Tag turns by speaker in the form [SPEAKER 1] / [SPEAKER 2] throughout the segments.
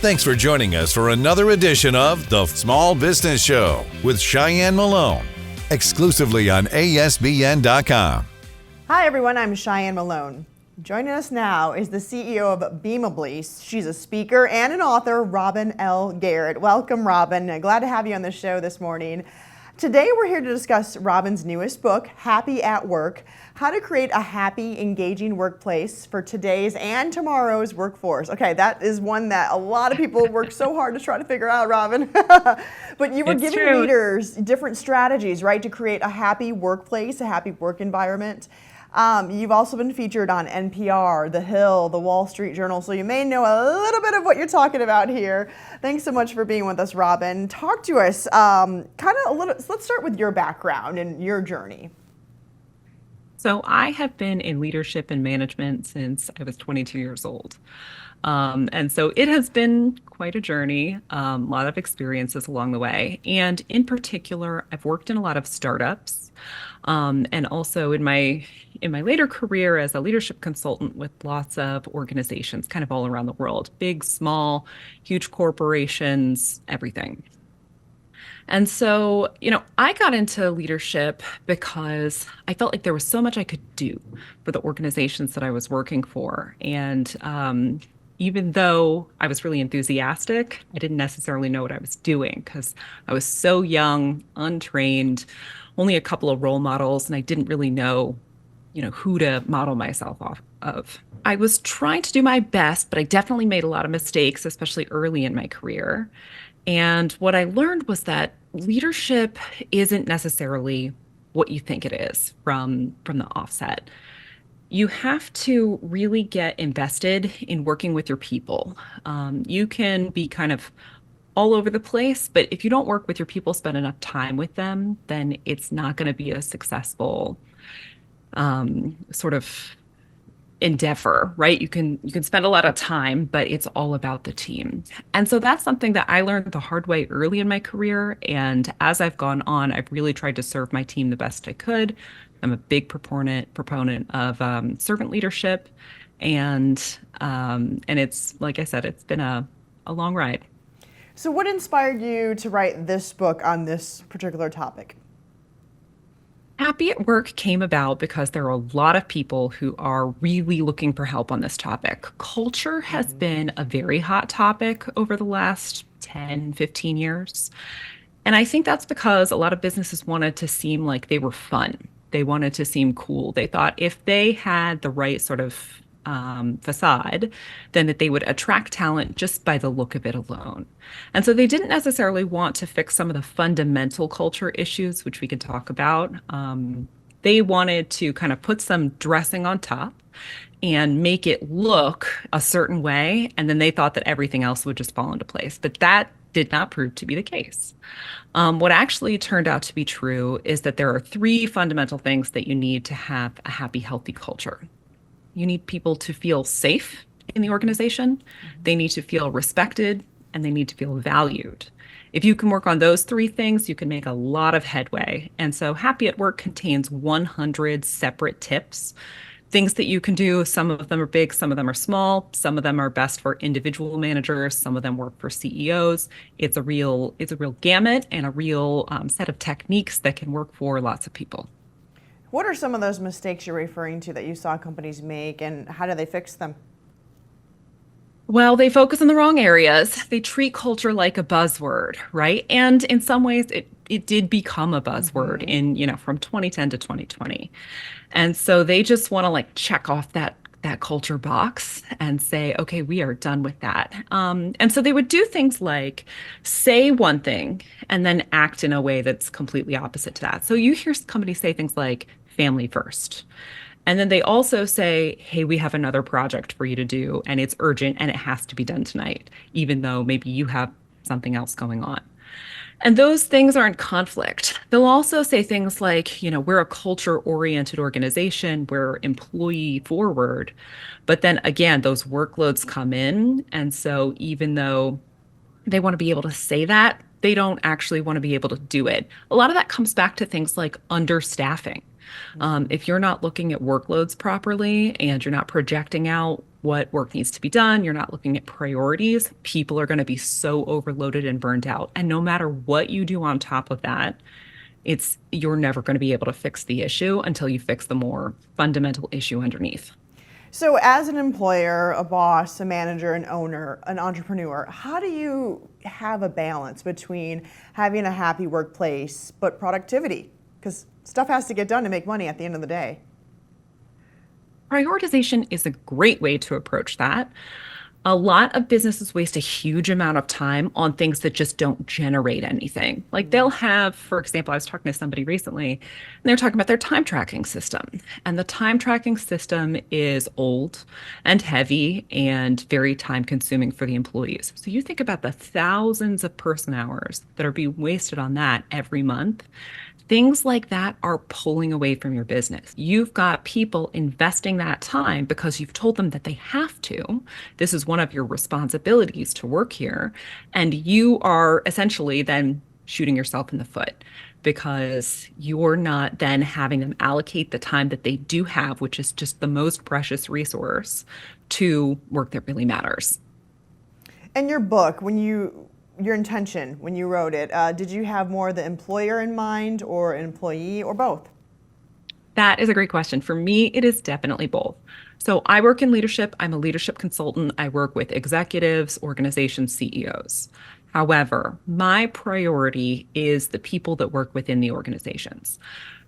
[SPEAKER 1] Thanks for joining us for another edition of The Small Business Show with Shyann Malone, exclusively on ASBN.com.
[SPEAKER 2] Hi, everyone. I'm Shyann Malone. Joining us now is the CEO of Beamably. She's a speaker and an author, Robyn L. Garrett. Welcome, Robyn. Glad to have you on the show this morning. Today, we're here to discuss Robyn's newest book, Happy at Work: How to Create a Happy, Engaging Workplace for Today's and Tomorrow's Workforce. Okay, that is one that a lot of people work so hard to try to figure out, Robyn. But you were giving leaders different strategies, right, to create a happy workplace, a happy work environment. You've also been featured on NPR, The Hill, The Wall Street Journal, so you may know a little bit of what you're talking about here. Thanks so much for being with us, Robyn. Talk to us, let's start with your background and your journey.
[SPEAKER 3] So I have been in leadership and management since I was 22 years old. And so it has been quite a journey, a lot of experiences along the way. And in particular, I've worked in a lot of startups, and also in my later career as a leadership consultant with lots of organizations kind of all around the world, big, small, huge corporations, everything. And so, I got into leadership because I felt like there was so much I could do for the organizations that I was working for. And even though I was really enthusiastic, I didn't necessarily know what I was doing because I was so young, untrained, only a couple of role models, and I didn't really know, who to model myself off of. I was trying to do my best, but I definitely made a lot of mistakes, especially early in my career. And what I learned was that leadership isn't necessarily what you think it is from the offset. You have to really get invested in working with your people. You can be kind of all over the place, but if you don't work with your people, spend enough time with them, then it's not going to be a successful sort of endeavor, right? You can spend a lot of time, but it's all about the team. And so that's something that I learned the hard way early in my career. And as I've gone on, I've really tried to serve my team the best I could. I'm a big proponent of servant leadership. And it's, like I said, it's been a long ride.
[SPEAKER 2] So what inspired you to write this book on this particular topic?
[SPEAKER 3] Happy at Work came about because there are a lot of people who are really looking for help on this topic. Culture has been a very hot topic over the last 10, 15 years. And I think that's because a lot of businesses wanted to seem like they were fun. They wanted to seem cool. They thought if they had the right sort of facade, then that they would attract talent just by the look of it alone. And so they didn't necessarily want to fix some of the fundamental culture issues, which we could talk about. They wanted to kind of put some dressing on top and make it look a certain way. And then they thought that everything else would just fall into place. But that did not prove to be the case. What actually turned out to be true is that there are three fundamental things that you need to have a happy, healthy culture. You need people to feel safe in the organization. They need to feel respected, and they need to feel valued. If you can work on those three things, you can make a lot of headway. And so Happy at Work contains 100 separate tips, things that you can do. Some of them are big, some of them are small, some of them are best for individual managers, some of them work for CEOs. It's a real gamut and a real set of techniques that can work for lots of people.
[SPEAKER 2] What are some of those mistakes you're referring to that you saw companies make, and how do they fix them?
[SPEAKER 3] Well, they focus in the wrong areas. They treat culture like a buzzword, right? And in some ways, it did become a buzzword in, from 2010 to 2020. And so they just want to check off that culture box and say, okay, we are done with that. And so they would do things like say one thing and then act in a way that's completely opposite to that. So you hear companies say things like family first. And then they also say, hey, we have another project for you to do, and it's urgent, and it has to be done tonight, even though maybe you have something else going on. And those things are in conflict. They'll also say things like, we're a culture-oriented organization, we're employee-forward. But then again, those workloads come in. And so even though they want to be able to say that, they don't actually want to be able to do it. A lot of that comes back to things like understaffing. If you're not looking at workloads properly and you're not projecting out what work needs to be done, you're not looking at priorities, people are going to be so overloaded and burned out. And no matter what you do on top of that, you're never going to be able to fix the issue until you fix the more fundamental issue underneath.
[SPEAKER 2] So as an employer, a boss, a manager, an owner, an entrepreneur, how do you have a balance between having a happy workplace but productivity? Because stuff has to get done to make money at the end of the day.
[SPEAKER 3] Prioritization is a great way to approach that. A lot of businesses waste a huge amount of time on things that just don't generate anything. Like they'll have, for example, I was talking to somebody recently, and they're talking about their time tracking system. And the time tracking system is old and heavy and very time consuming for the employees. So you think about the thousands of person hours that are being wasted on that every month. Things like that are pulling away from your business. You've got people investing that time because you've told them that they have to. This is one of your responsibilities to work here. And you are essentially then shooting yourself in the foot because you're not then having them allocate the time that they do have, which is just the most precious resource, to work that really matters.
[SPEAKER 2] In your book, your intention when you wrote it, did you have more the employer in mind or an employee or both?
[SPEAKER 3] That is a great question. For me, it is definitely both. So I work in leadership. I'm a leadership consultant. I work with executives, organizations, CEOs. However, my priority is the people that work within the organizations.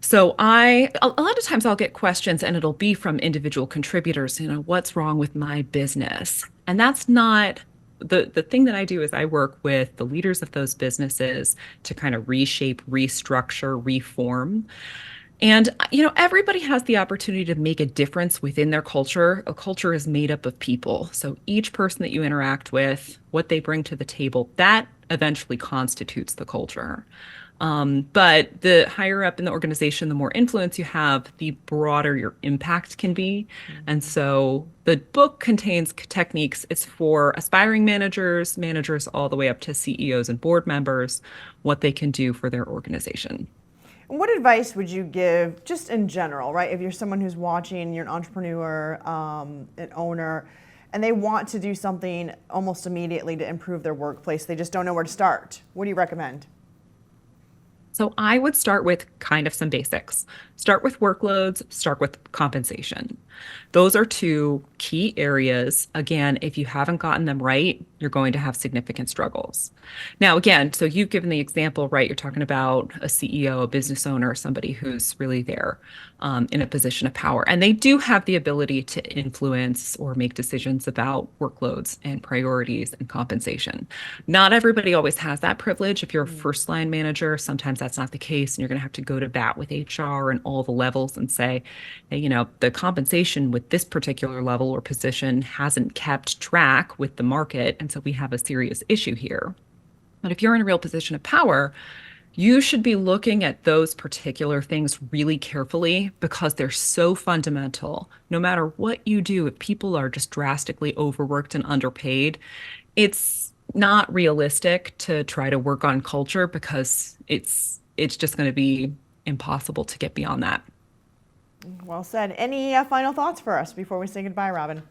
[SPEAKER 3] So a lot of times I'll get questions and it'll be from individual contributors, what's wrong with my business? And that's not the thing that I do is I work with the leaders of those businesses to kind of reshape, restructure, reform. And, everybody has the opportunity to make a difference within their culture. A culture is made up of people. So each person that you interact with, what they bring to the table, that eventually constitutes the culture. But the higher up in the organization, the more influence you have, the broader your impact can be. And so the book contains techniques. It's for aspiring managers all the way up to CEOs and board members, what they can do for their organization.
[SPEAKER 2] What advice would you give just in general, right? If you're someone who's watching, you're an entrepreneur, an owner, and they want to do something almost immediately to improve their workplace, they just don't know where to start. What do you recommend?
[SPEAKER 3] So I would start with kind of some basics. Start with workloads, start with compensation. Those are two key areas. Again, if you haven't gotten them right, you're going to have significant struggles. Now, again, so you've given the example, right? You're talking about a CEO, a business owner, somebody who's really there in a position of power. And they do have the ability to influence or make decisions about workloads and priorities and compensation. Not everybody always has that privilege. If you're a first line manager, sometimes that's not the case. And you're going to have to go to bat with HR and all the levels and say, hey, the compensation with this particular level or position hasn't kept track with the market. And so we have a serious issue here. But if you're in a real position of power, you should be looking at those particular things really carefully because they're so fundamental. No matter what you do, if people are just drastically overworked and underpaid, it's not realistic to try to work on culture because it's just going to be impossible to get beyond that.
[SPEAKER 2] Well said. Any final thoughts for us before we say goodbye, Robyn?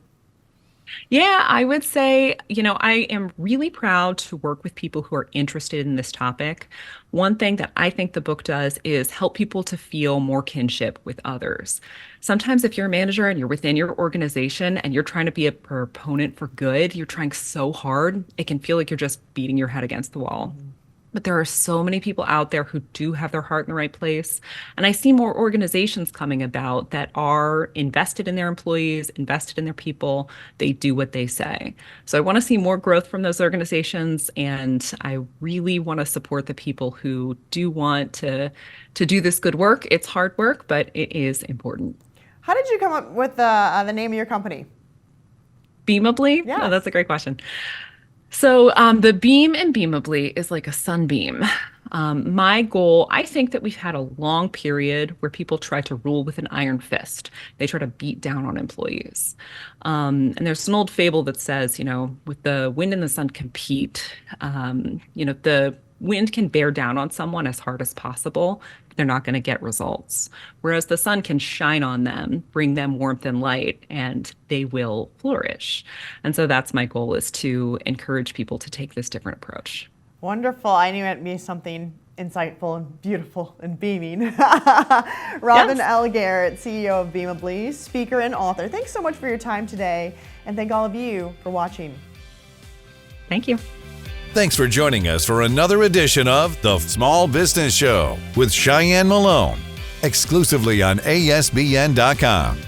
[SPEAKER 3] Yeah, I would say, I am really proud to work with people who are interested in this topic. One thing that I think the book does is help people to feel more kinship with others. Sometimes if you're a manager and you're within your organization and you're trying to be a proponent for good, you're trying so hard, it can feel like you're just beating your head against the wall. But there are so many people out there who do have their heart in the right place. And I see more organizations coming about that are invested in their employees, invested in their people. They do what they say. So I want to see more growth from those organizations. And I really want to support the people who do want to do this good work. It's hard work, but it is important.
[SPEAKER 2] How did you come up with the name of your company?
[SPEAKER 3] Beamably?
[SPEAKER 2] Yeah.
[SPEAKER 3] Oh, that's a great question. So the beam in Beamably is like a sunbeam. My goal, I think that we've had a long period where people try to rule with an iron fist. They try to beat down on employees. And there's an old fable that says, with the wind and the sun compete, the wind can bear down on someone as hard as possible, they're not going to get results. Whereas the sun can shine on them, bring them warmth and light, and they will flourish. And so that's my goal, is to encourage people to take this different approach.
[SPEAKER 2] Wonderful. I knew it'd be something insightful and beautiful and beaming. Robyn L. Garrett, CEO of Beamably, speaker and author. Thanks so much for your time today, and thank all of you for watching.
[SPEAKER 3] Thank you.
[SPEAKER 1] Thanks for joining us for another edition of The Small Business Show with Shyann Malone, exclusively on ASBN.com.